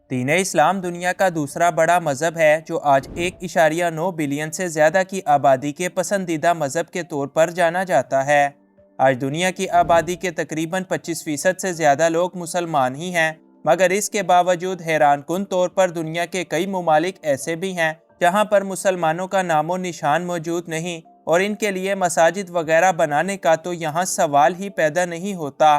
दीन इस्लाम दुनिया का दूसरा बड़ा मज़हब है जो आज 1.9 बिलियन से ज़्यादा की आबादी के पसंदीदा मज़हब के तौर पर जाना जाता है। आज दुनिया की आबादी के तकरीबन 25% से ज़्यादा लोग मुसलमान ही हैं, मगर इसके बावजूद हैरानकुन तौर पर दुनिया के कई ममालिक ऐसे भी हैं जहां पर मुसलमानों का नामो निशान मौजूद नहीं और इनके लिए मसाजिद वगैरह बनाने का तो यहाँ सवाल ही पैदा नहीं होता।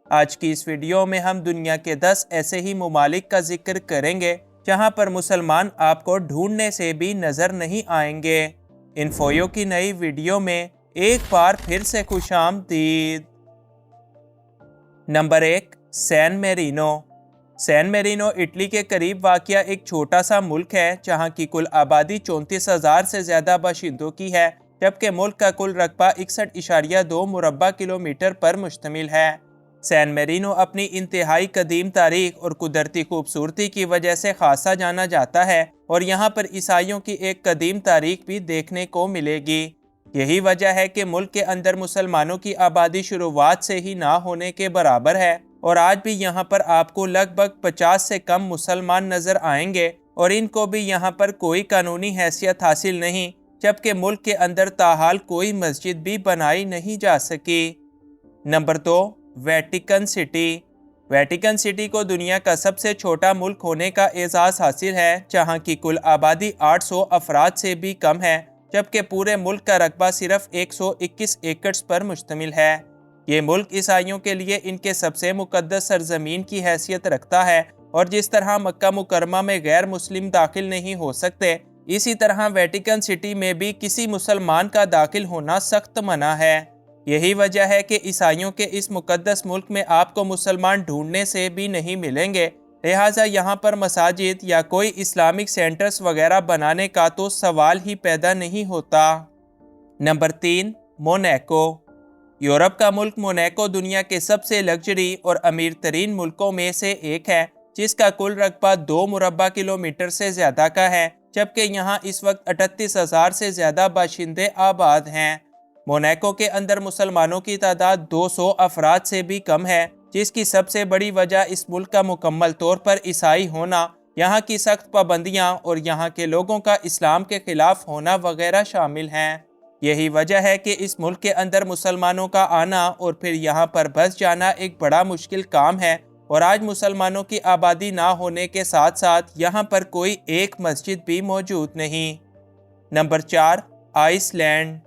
आज की इस वीडियो में हम दुनिया के 10 ऐसे ही ममालिक का जिक्र करेंगे जहां पर मुसलमान आपको ढूंढने से भी नजर नहीं आएंगे। इन्फोयो की नई वीडियो में एक बार फिर से खुशामदीद। Number 1, San Marino. San Marino Italy के करीब वाक़या एक छोटा सा मुल्क है जहां की कुल आबादी 34,000 से ज़्यादा बाशिंदों की है, जबकि मुल्क का कुल रकबा 61.2 मुरब्बा किलोमीटर पर मुश्तमिल है। सैन मेरिनो अपनी इंतहाई कदीम तारीख और कुदरती खूबसूरती की वजह से खासा जाना जाता है और यहाँ पर ईसाइयों की एक कदीम तारीख भी देखने को मिलेगी। यही वजह है कि मुल्क के अंदर मुसलमानों की आबादी शुरुआत से ही ना होने के बराबर है और आज भी यहाँ पर आपको लगभग 50 से कम मुसलमान नजर आएंगे और इनको भी यहाँ पर कोई कानूनी हैसियत हासिल नहीं, जबकि मुल्क के अंदर ताहाल कोई मस्जिद भी बनाई नहीं जा सकी। Number 2, Vatican city. Vatican city को दुनिया का सबसे छोटा मुल्क होने का एजाज़ हासिल है, जहां की कुल आबादी 800 अफराद से भी कम है, जबकि पूरे मुल्क का रकबा सिर्फ 121 एकड़ पर मुश्तमिल है। ये मुल्क ईसाइयों के लिए इनके सबसे मुकद्दस सरजमीन की हैसियत रखता है और जिस तरह मक्का मुकरमा में गैर मुस्लिम दाखिल नहीं हो सकते, इसी तरह वेटिकन सिटी में भी किसी मुसलमान का दाखिल होना सख्त मना है। यही वजह है कि ईसाइयों के इस मुकद्दस मुल्क में आपको मुसलमान ढूंढने से भी नहीं मिलेंगे, लिहाजा यहाँ पर मसाजिद या कोई इस्लामिक सेंटर्स वगैरह बनाने का तो सवाल ही पैदा नहीं होता। Number 3, Monaco. यूरोप का मुल्क मोनाको दुनिया के सबसे लग्जरी और अमीर तरीन मुल्कों में से एक है, जिसका कुल रकबा 2 मुरब्बा किलोमीटर से ज़्यादा का है, जबकि यहाँ इस वक्त 38,000 से ज़्यादा बाशिंदे आबाद हैं। मोनाको के अंदर मुसलमानों की तादाद 200 अफराद से भी कम है, जिसकी सबसे बड़ी वजह इस मुल्क का मुकम्मल तौर पर ईसाई होना, यहाँ की सख्त पाबंदियाँ और यहाँ के लोगों का इस्लाम के खिलाफ होना वगैरह शामिल हैं। यही वजह है कि इस मुल्क के अंदर मुसलमानों का आना और फिर यहाँ पर बस जाना एक बड़ा मुश्किल काम है और आज मुसलमानों की आबादी ना होने के साथ साथ यहाँ पर कोई एक मस्जिद भी मौजूद नहीं। Number 4, Iceland.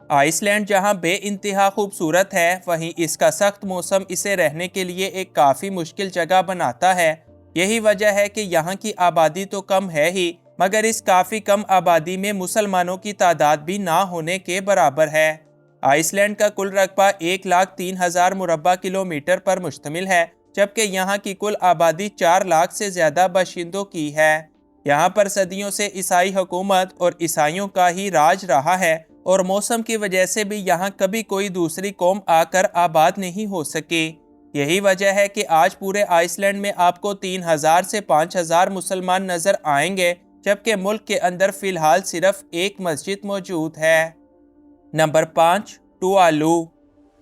आइसलैंड जहां बेइंतहा खूबसूरत है, वहीं इसका सख्त मौसम इसे रहने के लिए एक काफ़ी मुश्किल जगह बनाता है। यही वजह है कि यहाँ की आबादी तो कम है ही, मगर इस काफ़ी कम आबादी में मुसलमानों की तादाद भी ना होने के बराबर है। आइसलैंड का कुल रकबा 1,03,000 मुरब्बा किलोमीटर पर मुश्तमिल है, जबकि यहाँ की कुल आबादी 4 लाख से ज़्यादा बाशिंदों की है। यहाँ पर सदियों से ईसाई हुकूमत और ईसाइयों का ही राज रहा है और मौसम की वजह से भी यहाँ कभी कोई दूसरी कौम आकर आबाद नहीं हो सकी। यही वजह है कि आज पूरे आइसलैंड में आपको 3,000 से 5,000 मुसलमान नजर आएंगे, जबकि मुल्क के अंदर फिलहाल सिर्फ एक मस्जिद मौजूद है। नंबर 5, टुवालू।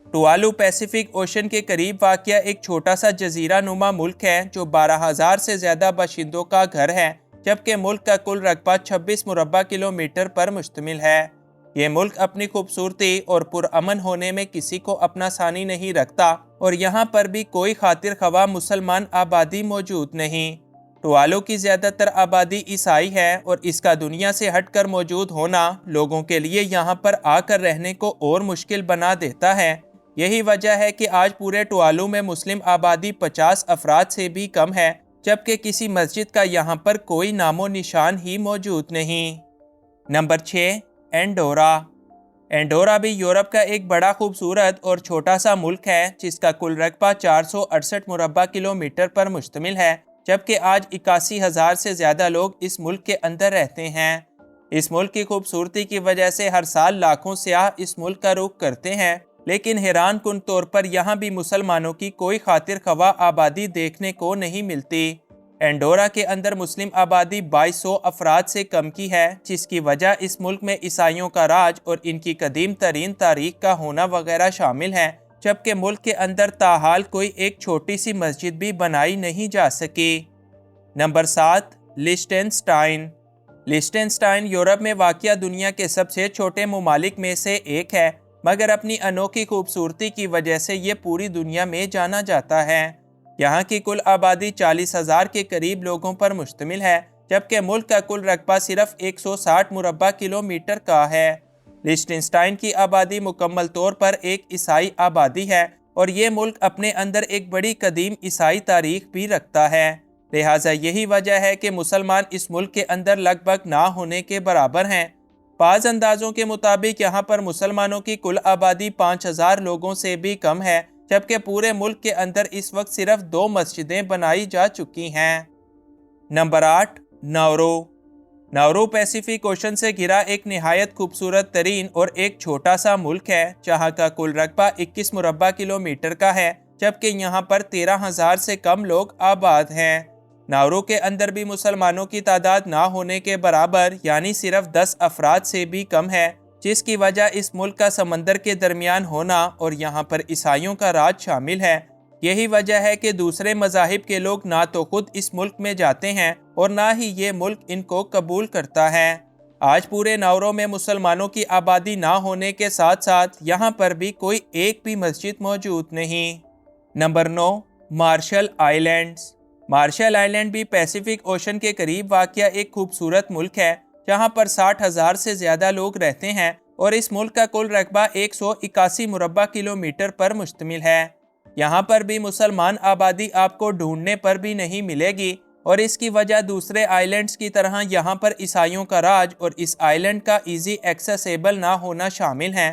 टुवालू पैसिफिक ओशन के करीब वाक़या एक छोटा सा जजीरा नुमा मुल्क है जो 12,000 से ज़्यादा बाशिंदों का घर है, जबकि मुल्क का कुल रकबा 26 मुरब्बा किलोमीटर पर मुश्तमिल है। ये मुल्क अपनी खूबसूरती और पुरअमन होने में किसी को अपना सानी नहीं रखता और यहाँ पर भी कोई खातिर ख्वाह मुसलमान आबादी मौजूद नहीं। टुवालू की ज़्यादातर आबादी ईसाई है और इसका दुनिया से हटकर मौजूद होना लोगों के लिए यहाँ पर आकर रहने को और मुश्किल बना देता है। यही वजह है कि आज पूरे टुवालू में मुस्लिम आबादी 50 अफराद से भी कम है, जबकि किसी मस्जिद का यहाँ पर कोई नामो निशान ही मौजूद नहीं। Number 6, Andorra. एंडोरा भी यूरोप का एक बड़ा खूबसूरत और छोटा सा मुल्क है, जिसका कुल रकबा 468 मुरब्बा किलोमीटर पर मुश्तमिल है, जबकि आज 81,000 से ज़्यादा लोग इस मुल्क के अंदर रहते हैं। इस मुल्क की खूबसूरती की वजह से हर साल लाखों सयाह इस मुल्क का रुख करते हैं, लेकिन हैरान कुन तौर पर यहाँ भी मुसलमानों की कोई खातिर ख्वाह आबादी देखने को नहीं मिलती। एंडोरा के अंदर मुस्लिम आबादी 2200 अफराद से कम की है, जिसकी वजह इस मुल्क में ईसाइयों का राज और इनकी कदीम तरीन तारीख का होना वगैरह शामिल है, जबकि मुल्क के अंदर ताहाल कोई एक छोटी सी मस्जिद भी बनाई नहीं जा सकी। नंबर 7, लिechtenstein। लिechtenstein यूरोप में वाक़या दुनिया के सबसे छोटे ममालिक में से एक है, मगर अपनी अनोखी खूबसूरती की वजह से ये पूरी दुनिया में जाना जाता है। यहाँ की कुल आबादी 40,000 के करीब लोगों पर मुश्तमिल है, जबकि मुल्क का कुल रकबा सिर्फ 160 मुरब्बा किलोमीटर का है। लिechtenstein की आबादी मुकम्मल तौर पर एक ईसाई आबादी है और ये मुल्क अपने अंदर एक बड़ी कदीम ईसाई तारीख भी रखता है। लिहाजा यही वजह है कि मुसलमान इस मुल्क के अंदर लगभग ना होने के बराबर हैं। बाज़ अंदाज़ों के मुताबिक यहाँ पर मुसलमानों की कुल आबादी 5,000 लोगों से भी कम है, जबकि पूरे मुल्क के अंदर इस वक्त सिर्फ 2 मस्जिदें बनाई जा चुकी हैं। Number 8, Nauru. Nauru Pacific ocean से घिरा एक निहायत खूबसूरत तरीन और एक छोटा सा मुल्क है, जहाँ का कुल रकबा 21 मुरब्बा किलोमीटर का है, जबकि यहाँ पर 13,000 से कम लोग आबाद हैं। नाउरू के अंदर भी मुसलमानों की तादाद ना होने के बराबर यानी सिर्फ 10 अफराद से भी कम है, जिसकी वजह इस मुल्क का समंदर के दरमियान होना और यहाँ पर ईसाइयों का राज शामिल है। यही वजह है कि दूसरे मज़ाहिब के लोग ना तो खुद इस मुल्क में जाते हैं और ना ही ये मुल्क इनको कबूल करता है। आज पूरे नाउरू में मुसलमानों की आबादी ना होने के साथ साथ यहाँ पर भी कोई एक भी मस्जिद मौजूद नहीं। Number 9, Marshall Islands. Marshall Island भी पैसिफिक ओशन के करीब वाक़या एक खूबसूरत मुल्क है, जहाँ पर 60,000 से ज़्यादा लोग रहते हैं और इस मुल्क का कुल रकबा 181 मुरब्बा किलोमीटर पर मुश्तमिल है। यहाँ पर भी मुसलमान आबादी आपको ढूंढने पर भी नहीं मिलेगी और इसकी वजह दूसरे आइलैंड्स की तरह यहाँ पर ईसाइयों का राज और इस आइलैंड का ईजी एक्सेसिबल ना होना शामिल है।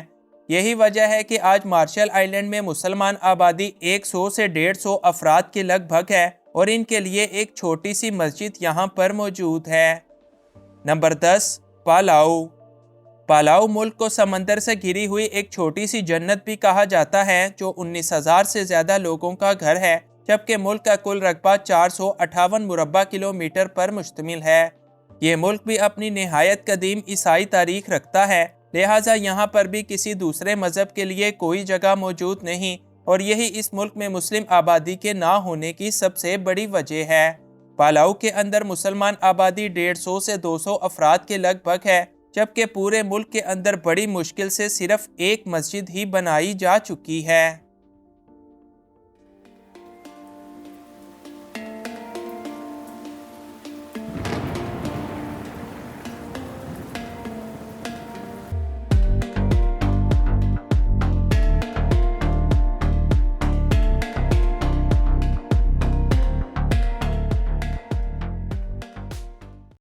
यही वजह है कि आज मार्शल आइलैंड में मुसलमान आबादी 100 से 150 अफराद के लगभग है और इनके लिए एक छोटी सी मस्जिद यहाँ पर मौजूद है। नंबर 10, पालाऊ। पालाऊ मुल्क को समंदर से घिरी हुई एक छोटी सी जन्नत भी कहा जाता है, जो 19,000 से ज़्यादा लोगों का घर है, जबकि मुल्क का कुल रकबा 458 मुरब्बा किलोमीटर पर मुश्तमिल है। ये मुल्क भी अपनी निहायत कदीम ईसाई तारीख रखता है, लिहाजा यहाँ पर भी किसी दूसरे मज़हब के लिए कोई जगह मौजूद नहीं और यही इस मुल्क में मुस्लिम आबादी के ना होने की सबसे बड़ी वजह है। पालाऊ के अंदर मुसलमान आबादी 150 से 200 अफराद के लगभग है, जबकि पूरे मुल्क के अंदर बड़ी मुश्किल से सिर्फ एक मस्जिद ही बनाई जा चुकी है।